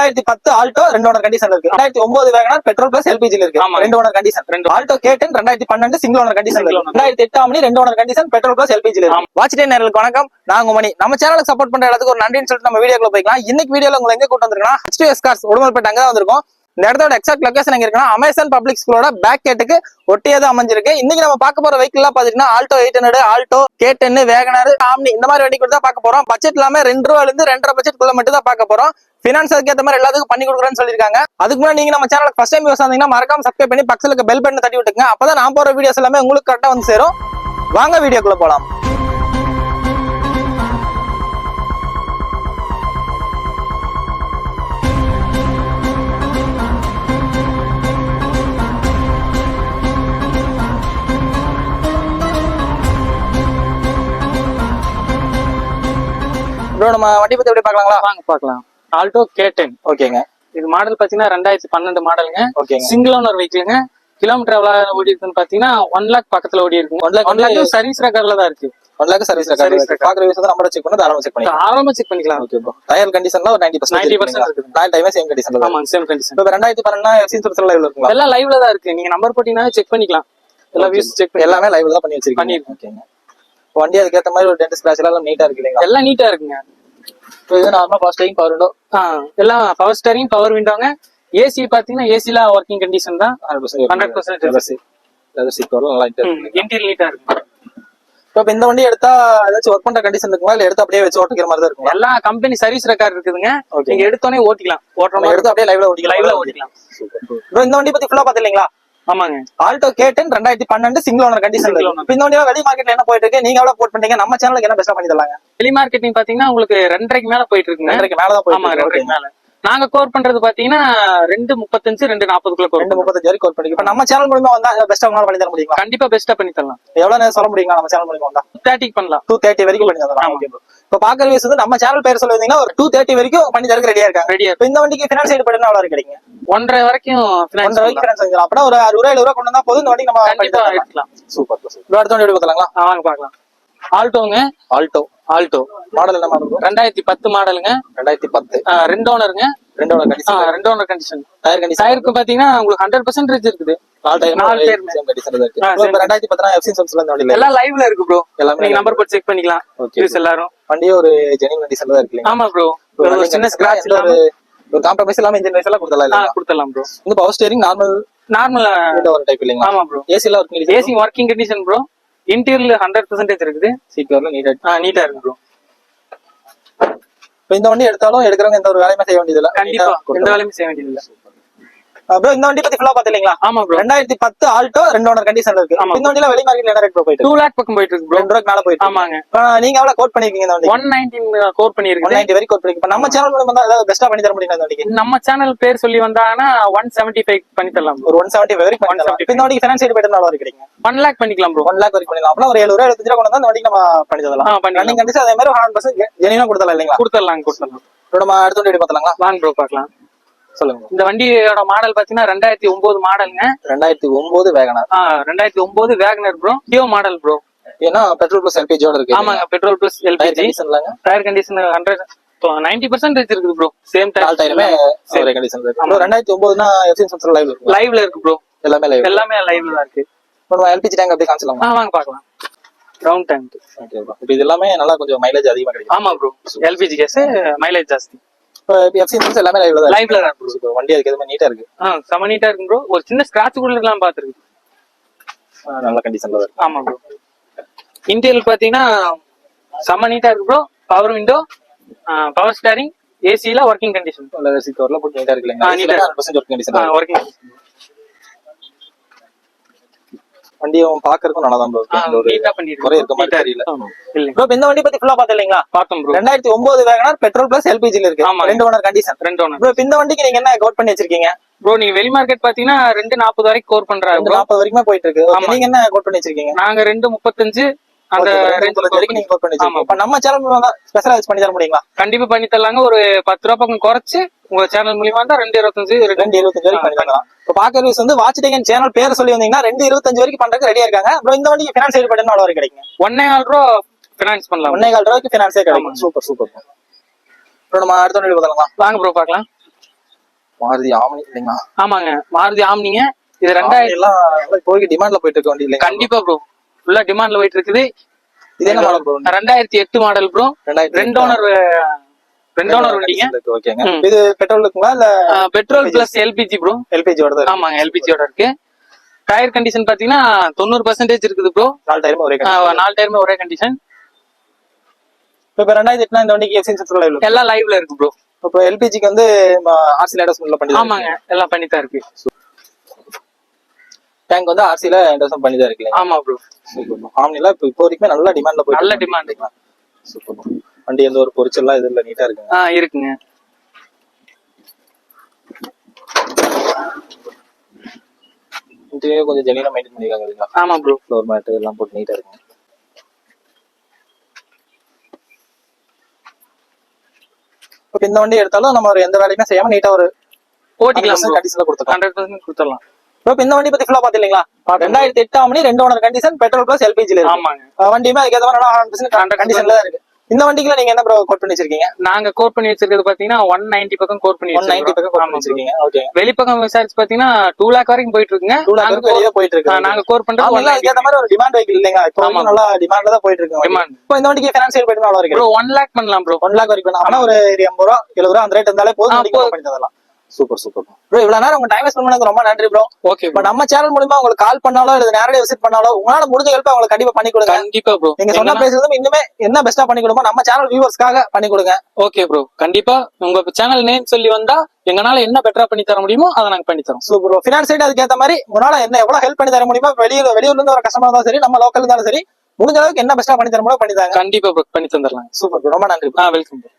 2010 Alto 2 owner condition இருக்கு. 2009 Wagon R petrol plus LPG இருக்கு. 2 owner condition. Alto K10 2012 single owner condition இருக்கு. 2008 Omni 2 owner condition petrol plus LPG இருக்கு. Watch டே நேயர்களுக்கு வணக்கம். நான் மணி. நம்ம சேனலுக்கு சப்போர்ட் பண்ற எல்லாத்துக்கும் ஒரு நன்றின்னு சொல்லிட்டு நம்ம வீடியோக்குள்ள போய்க்கலாம். இன்னைக்கு வீடியோல உங்களை எங்க கூட்டு வந்திருக்கோம்னா H2S Cars உடுமல்பேட்டை அங்க தான் வந்திருக்கோம். இந்த இடத்தோட எக்ஸாக்ட் லொகேஷன் எங்க இருக்குன்னா அமேசான் பப்ளிக் ஸ்கூலோட பேக் கேட்டுக்கு ஒட்டியது அமைஞ்சிருக்கு. இன்னைக்கு நம்ம பார்க்க போற வெஹிக்கிள் எல்லாம் பாத்தீங்கன்னா Alto 800, Alto K10, Wagon R, omni இந்த மாதிரி வண்டி தான் பார்க்க போறோம். பட்ஜெட் எல்லாமே 2 ரூபாயில இருந்து 2.5 பட்ஜெட் குள்ள மட்டும் தான் பார்க்க போறோம். பினான்ஸ் அதுக்கேற்ற மாதிரி எல்லாத்துக்கும் பண்ணி கொடுக்குறேன்னு சொல்லிருக்காங்க. அதுக்கு முன்னாடி நீங்க நம்ம சேனலுக்கு ஃபர்ஸ்ட் டைம் யூஸ் ஆனீங்கன்னா மறக்காம சப்ஸ்கிரைப் பண்ணி பக்கத்துல பெல் பட்டனை தட்டி விட்டுங்க. அப்பதான் நான் போற வீடியோஸ் எல்லாமே உங்களுக்கு கரெக்டா வந்து சேரும். வாங்க வீடியோக்குள்ள போலாம். ப்ரோ நம்ம வண்டி பத்தி எப்படி பார்க்கலாங்களா? வாங்க பார்க்கலாம். Alto K10. ஓகேங்க. இது மாடல் பாத்தீங்கன்னா 2012 மாடலுங்க. ஓகேங்க. Single owner வெஹிக்கிளுங்க. கிலோமீட்டர் எவ்வளவு ஓடி இருக்குன்னு பாத்தீங்கன்னா 1 லாக் பக்கத்துல ஓடி இருக்கு. 1 லாக் சர்வீஸ் ரெக்கார்ட்ல தான் இருக்கு. 1 லாக் சர்வீஸ் ரெக்கார்ட். பாக்குற விஷயம் தான் நம்ம செக் பண்ணி தாராளமா செக் பண்ணிக்கலாம். தாராளமா செக் பண்ணிக்கலாம். Okay bro. டயர் கண்டிஷன்ல ஒரு 90% இருக்கு. டயர் டைமே சேம் கண்டிஷன்ல. ஆமா சேம் கண்டிஷன். இப்போ 2012 எஃப்சி இன்சூரன்ஸ் லைவ்ல இருக்குங்களா? எல்லாம் லைவ்ல தான் இருக்கு. நீங்க நம்பர் போட்டீங்கன்னா செக் பண்ணிக்கலாம். எல்லா வியூஸ் செக் பண்ணி எல்லாமே லைவ்ல தான் பண்ணி வச்சிருக்கீங்க. ஓகேங்க. வண்டி அதுக்கு ஏத்த மாதிரி ஒரு டென்ட் ஸ்கிராட்ச் எல்லாம் நீட்டா இருக்கு இல்லீங்களா? எல்லாம் நீட்டா இருக்குங்க. இது நார்மலா பவர் ஸ்டீரிங், பவர் விண்டோ. எல்லாம் பவர் ஸ்டீரிங், பவர் விண்டோங்க. ஏசி பாத்தீங்கன்னா ஏசில ஒர்க்கிங் கண்டிஷன் தான். 100% லெதர் சீட் கவர் நல்லா நீட்டா இருக்கு. இன்டீரியர் நீட்டா இருக்கு. இப்போ இந்த வண்டி எடுத்தா ஏதாச்சும் ஒர்க் பண்ற கண்டிஷன் இருக்குமா இல்ல எடுத்து அப்படியே வச்சு ஓட்டிக்கிற மாதிரி தான் இருக்கும்? எல்லா கம்பெனி சர்வீஸ் ரெக்கார்ட் இருக்குதுங்க. நீங்க எடுத்தோனே ஓட்டிக்கலாம். ஓட்டணும் எடுத்து அப்படியே லைவ்ல ஓட்டிக்கலாம். ப்ரோ இந்த வண்டி பத்தி ஃபுல்லா பாத்தீங்களா? ஆமாங்க. Alto K10 2012 single owner condition. இந்த வண்டியா வெளி மார்க்கெட்ல என்ன போயிட்டு இருக்கு? நீங்க எவ்வளவு போட் பண்ணீங்க? நம்ம சேனலுக்கு என்ன பெஸ்டா பண்ணி தரலாங்க? வெளி மார்க்கெட்டிங் பாத்தீங்கன்னா உங்களுக்கு 2.5க்கு மேல போயிட்டு இருக்குங்க. 2.5க்கு மேல தான் போயிட்டு இருக்கு. 2.5க்கு மேல. நாங்க கோர் பண்றது பாத்தீங்கன்னா 2.35 2.40 கோர். 2.35 வரைக்கும் கோர் பண்ணி. இப்ப நம்ம சேனல் மூலமா வந்தா பெஸ்டா உங்களால பண்ணி தர முடியுமா? கண்டிப்பா பெஸ்டா பண்ணி தரலாம். எவ்வளவு நேரம் சொல்ல முடியுங்களா? நம்ம சேனல் மூலமா வந்தா 230 பண்ணலாம். 230 வரைக்கும் பண்ணி தரலாம். Okay bro. இப்ப பாக்குற வியூஸ் வந்து நம்ம சேனல் பேர் சொல்லுவீங்கன்னா ஒரு 230 வரைக்கும் பண்ணி தரக்கு ரெடியா இருக்காங்க. ரெடியா. இப்ப இந்த வண்டிக்கு ஃபினான்ஸ் சைடு படுனா எவ்வளவு கிடைக்குங்க? 1.5 வரைக்கும் ஃபினான்ஸ் செஞ்சலாம். அப்பனா ஒரு 60 ரூபாய் கொண்டு வந்தா போதும் இந்த வண்டி நம்ம கண்டிப்பா எடுக்கலாம். Super bro. ப்ரோ அடுத்த வண்டி எடுக்கலாங்களா? வாங்க பார்க்கலாம். ஆல்டோங்க. ஆல்டோ மாடல் என்ன மாடல் ப்ரோ? 2010 மாடலுங்க. 2010. 2 ஓனருங்க. 2 owner condition. 2 owner condition. Tyre condition. டயருக்கு பாத்தீங்கன்னா உங்களுக்கு 100% இருக்குது. 4 டயர் சேம் கண்டிஷன்ல இருக்கு. இப்போ 2010 எஃப்சி இன்சூரன்ஸ்ல இந்த வண்டி எல்லாம் லைவ்ல இருக்கு ப்ரோ. நீங்க நம்பர் போட்டு செக் பண்ணிக்கலாம். யூஸ் எல்லாரும் வண்டி ஒரு ஜெனின் கண்டிஷன்ல தான் இருக்கு. ஆமா ப்ரோ. ஒரு சின்ன ஸ்கிராட்ச் இல்லாம ஒரு காம்ப்ரமைஸ் இல்லாம இன்ஜின் வைஸ் எல்லாம் கொடுத்தலாம். கொடுத்தலாம் ப்ரோ. இந்த பவர் ஸ்டீரிங் நார்மல் ஒரு டைப் இல்லைங்களா? ஆமா ப்ரோ. ஏசி எல்லாம் working AC working condition bro. Interior 100% இருக்குது. சீட் கவர்ல நீட்டா இருக்கு ப்ரோ. இப்போ இந்த வண்டி எடுத்தாலும் எடுக்கிறவங்க எந்த ஒரு வேலையுமே செய்ய வேண்டியது இல்ல. கண்டிப்பா எந்த வேலையும் செய்ய வேண்டியது இல்ல. ப்ரோ இந்த வண்டி பத்தி ஃபுல்லா பாத்தீங்களா? ஆமா ப்ரோ. 2010 ஆல்டோ 2 ஓனர் கண்டிஷன்ல இருக்கு. இந்த வண்டில வெளி மார்க்கெட்ல என்ன ரேட் போயிட்டு 2 லாக் பக்கம் போயிட்டு இருக்கு ப்ரோ. 2 ரூபாய்க்கு மேல போயிட்டு. ஆமாங்க. நீங்க எவ்வளவு கோட் பண்ணிருக்கீங்க இந்த வண்டி? 119 கோட் பண்ணிருக்கீங்க. 190 வரைக்கும் கோட் பண்ணிருக்கீங்க. இப்ப நம்ம சேனல் மூலமா வந்தா ஏதாவது பெஸ்டா பண்ணி தர முடியுமா இந்த வண்டிக்கு? நம்ம சேனல் பேர் சொல்லி வந்தாங்கன்னா 175 பண்ணி தரலாம். ஒரு 175 வரைக்கும் பண்ணி தரலாம். இந்த வண்டிக்கு ஃபைனான்ஸ் சைடு போயிட்டு நல்லா கிடைக்கும். 1 லாக் பண்ணிக்கலாம் ப்ரோ. 1 லாக் வரைக்கும் பண்ணிடலாம். அப்பனா ஒரு 70 ரூபாய் 75 ரூபாய் கொண்டு வந்தா இந்த வண்டிக்கு நம்ம பண்ணி தரலாம். ரன்னிங் கண்டிஷன் அதே மாதிரி 100% ஜெனியூனா கொடுத்தலாம் இல்லீங்களா? கொடுத்தலாம். ப்ரோ நம்ம அடுத்த வண்டி பாத்தலாங்களா? வாங்க ப்ரோ பார்க்கலாம். சொல்லுங்க. இந்த வண்டியோட மாடல் பாத்தீங்கன்னா 2009 மாடலுங்க. 2009 WagonR. 2009 WagonR bro. Duo model bro. ஏன்னா பெட்ரோல் பிளஸ் எல்பிஜி ஓட இருக்கு. ஆமாங்க petrol plus LPG. Tyre condition 90% இருக்குது ப்ரோ. சேம் டயருமே ஒரே கண்டிஷன்ல இருக்கு. ப்ரோ 2009 னா எஃப்சி இன்சூரன்ஸ் லைவ்ல இருக்கு ப்ரோ. எல்லாமே லைவ்ல தான் இருக்கு. ப்ரோ எல்பிஜி டேங்க் அப்படியே காமிச்சலாமா? வாங்க பார்க்கலாம். Round tank. Okay bro. இப்போ இது எல்லாமே நல்லா கொஞ்சம் மைலேஜ் அதிகமா கிடைக்கும். ஆமா ப்ரோ. எல்பிஜி கேஸ் மைலேஜ் ஜாஸ்தி. எஃப்சி இன்சூரன்ஸ் எல்லாமே லைவ்ல தான் ப்ரோ. இப்போ வண்டி அதுக்கு எதுமே நீட்டா இருக்கு. செம நீட்டா இருக்கு ப்ரோ. ஒரு சின்ன ஸ்கிராட்ச் கூட இருக்கலாம் பாத்துருக்கு. நல்ல கண்டிஷன்ல இருக்கு. ஆமா ப்ரோ. இன்டீரியர் பாத்தீங்கன்னா செம நீட்டா இருக்கு bro. Power window, power steering, ஏசில ஒர்க்கிங் கண்டிஷன். லெதர் சீட் கவர்ல போட்டு நீட்டா இருக்கு இல்லங்க. 100% ஒர்க்கிங் கண்டிஷன். ஒர்க்கிங் வண்டியும் பாக்குறதுக்கும் நல்லா தான் ப்ரோ இருக்கு. நீட்டா பண்ணிருக்கு. குறை இருக்க மாதிரி தெரியல. இல்ல ப்ரோ இந்த வண்டி பத்தி ஃபுல்லா பாத்தீங்களா? பார்த்தோம் bro. 2009 Wagon R petrol plus LPG ல இருக்கு. 2 ஓனர் கண்டிஷன். 2 ஓனர். ப்ரோ இந்த வண்டிக்கு நீங்க என்ன கோட் பண்ணி வச்சிருக்கீங்க? ப்ரோ நீங்க வெளி மார்க்கெட் பாத்தீங்கன்னா 240 வரைக்கும் கோர் பண்றாங்க. 240 வரைக்கும் போயிட்டு இருக்கு. நீங்க என்ன கோட் பண்ணி வச்சிருக்கீங்க? நாங்க 235 அந்த ரேஞ்ச் வரைக்கும் நீங்க கோட் பண்ணி வச்சிருக்கீங்க. அப்ப நம்ம சேனல் மூலமா ஸ்பெஷலைஸ் பண்ணி தர முடியுங்களா? கண்டிப்பா பண்ணி தரலாங்க. ஒரு 10 ரூபாய் பக்கம் குறைச்சு உங்க சேனல் மூலமா தான் 225 வரைக்கும் பண்ணி தரலாம். இப்ப பாக்குற வியூஸ் வந்து வாட்ச் டேகன் சேனல் பேர் சொல்லி வந்தீங்கன்னா 225 வரைக்கும் பண்றதுக்கு ரெடியா இருக்காங்க. ப்ரோ இந்த வண்டிக்கு ஃபைனான்ஸ் சைடு பட்டனா எவ்வளவு வரைக்கும் கிடைக்கும்? 1.5 ரூபாய் ஃபைனான்ஸ் பண்ணலாம். 1.5 ரூபாய்க்கு ஃபைனான்ஸே கிடைக்கும். சூப்பர். ப்ரோ நம்ம அடுத்த வண்டி பார்க்கலாம். வாங்க ப்ரோ பார்க்கலாம். மாருதி ஆம்னி இல்லைங்களா? ஆமாங்க, மாருதி ஆம்னிங்க. இது 2000 எல்லாம் இப்போதைக்கு டிமாண்ட்ல போயிட்டு இருக்க வண்டி இல்லைங்க? கண்டிப்பா ப்ரோ, ஃபுல்லா டிமாண்ட்ல போயிட்டு இருக்குது. இது என்ன model bro? 2008 model bro. 2 owner வண்டிங்க. ஓகேங்க. இது பெட்ரோலுக்குங்களா இல்ல petrol plus LPG bro. LPG ஓட? ஆமாங்க, எல்பிஜியோட இருக்கு. டயர் கண்டிஷன் பாத்தீங்கன்னா 90% இருக்குது ப்ரோ. 4 டயருமே ஒரே 4 டயருமே ஒரே கண்டிஷன். இப்ப 2008 இந்த வண்டிக்கு எஃப்சி இன்சூரன்ஸ் லைவ்ல எல்லாம் லைவ்ல இருக்கு ப்ரோ. இப்போ எல்பிஜிக்கு வந்து ஆர்சி லேடஸ்ல பண்ணி? ஆமாங்க, எல்லாம் பண்ணி தான் இருக்கு. டேங்க் வந்து ஆர்சில என்டர்ஸ் பண்ணி தான் இருக்கு. ஆமா ப்ரோ. ஆம்னில இப்போ வரைக்கும் நல்ல டிமாண்ட்ல போயிட்டு நல்ல டிமாண்ட். சூப்பர். வண்டி எந்த ஒரு பொரிச்சல்லாம் இது இல்ல, நீட்டா இருக்குங்க. இருக்குங்க. இன்டீரியர் கொஞ்சம் ஜெனியூனா மெயின்டைன் பண்ணிருக்காங்க இல்லைங்களா? ஆமா ப்ரோ. ஃப்ளோர் மேட் எல்லாம் போட்டு நீட்டா இருக்குங்க. இப்போ இந்த வண்டி எடுத்தாலும் நம்ம ஒரு எந்த வேலையுமே செய்யாம நீட்டா ஒரு ஓட்டிக்கலாம் ப்ரோ. கண்டிஷன்ல கொடுத்துக்கலாம். 100% கொடுத்துடலாம். இப்போ இந்த வண்டி பத்தி ஃபுல்லா பாத்தீங்களா? 2008 Omni 2 owner condition, petrol plus எல்பிஜில இருக்கு. ஆமாங்க. வண்டியுமே அதுக்கு ஏத்த மாதிரி 100% கண்டிஷன்ல தான் இருக்கு. இந்த வண்டிக்குல நீங்க என்ன ப்ரோ கோட் பண்ணி வச்சிருக்கீங்க? நாங்க கோட் பண்ணி வச்சிருக்கிறது பாத்தீங்கன்னா 190 பக்கம் கோட் பண்ணி 190 பக்கம் கோட் பண்ணி வச்சிருக்கீங்க. ஓகே. வெளிப்பக்கம் விசாரிச்சு பாத்தீங்கன்னா 2 lakh வரைக்கும் போயிட்டு இருக்குங்க. 2 lakh வரைக்கும் வெளிய போயிட்டு இருக்கு. நாங்க கோட் பண்றது அதுக்கு ஏத்த மாதிரி ஒரு டிமாண்ட் வெஹிக்கிள் இல்லைங்க? இப்போ நல்லா டிமாண்ட்ல தான் போயிட்டு இருக்கு. டிமாண்ட். இப்போ இந்த வண்டிக்கு ஃபைனான்சியல் போயிட்டு எவ்வளவு இருக்கு ப்ரோ? 1 lakh பண்ணலாம் ப்ரோ. 1 lakh வரைக்கும் பண்ணலாம். ஒரு 80 ரூபா 70 ரூபா அந்த ரேட் இருந்தாலே போதும், வண்டிக்கு பண்ணி தரலாம். Super super bro. இவ்வளவு நேரம் உங்க டைம் ஸ்பெண்ட் பண்ணதுக்கு ரொம்ப நன்றி ப்ரோ. ஓகே. பட் நம்ம சேனல் மூலமா உங்களுக்கு கால் பண்ணாலோ இல்ல நேரடியா விசிட் பண்ணாலோ உங்களால முடிஞ்ச ஹெல்ப் உங்களுக்கு கண்டிப்பா பண்ணி கொடுங்க. கண்டிப்பா ப்ரோ. நீங்க சொன்ன பேசுறது இன்னுமே என்ன பெஸ்டா பண்ணி கொடுமோ நம்ம சேனல் வியூவர்ஸ்க்காக பண்ணி கொடுங்க. ஓகே ப்ரோ, கண்டிப்பா உங்க சேனல் நேம் சொல்லி வந்தா எங்கனால என்ன பெட்டரா பண்ணி தர முடியுமோ அதை நாங்க பண்ணி தரோம். Super bro. ஃபினான்ஸ் சைடு அதுக்கு ஏத்த மாதிரி உங்களால என்ன எவ்வளவு ஹெல்ப் பண்ணி தர முடியுமோ, வெளியூர்ல இருந்து ஒரு கஸ்டமர் இருந்தாலும் சரி, நம்ம லோக்கல் இருந்தாலும் சரி, முடிஞ்ச அளவுக்கு என்ன பெஸ்டா பண்ணி தர முடியுமோ பண்ணி தாங்க. கண்டிப்பா ப்ரோ, பண்ணி தந்துடலாம். சூப்பர் ப்ரோ, ரொம்ப நன்றி. Welcome bro.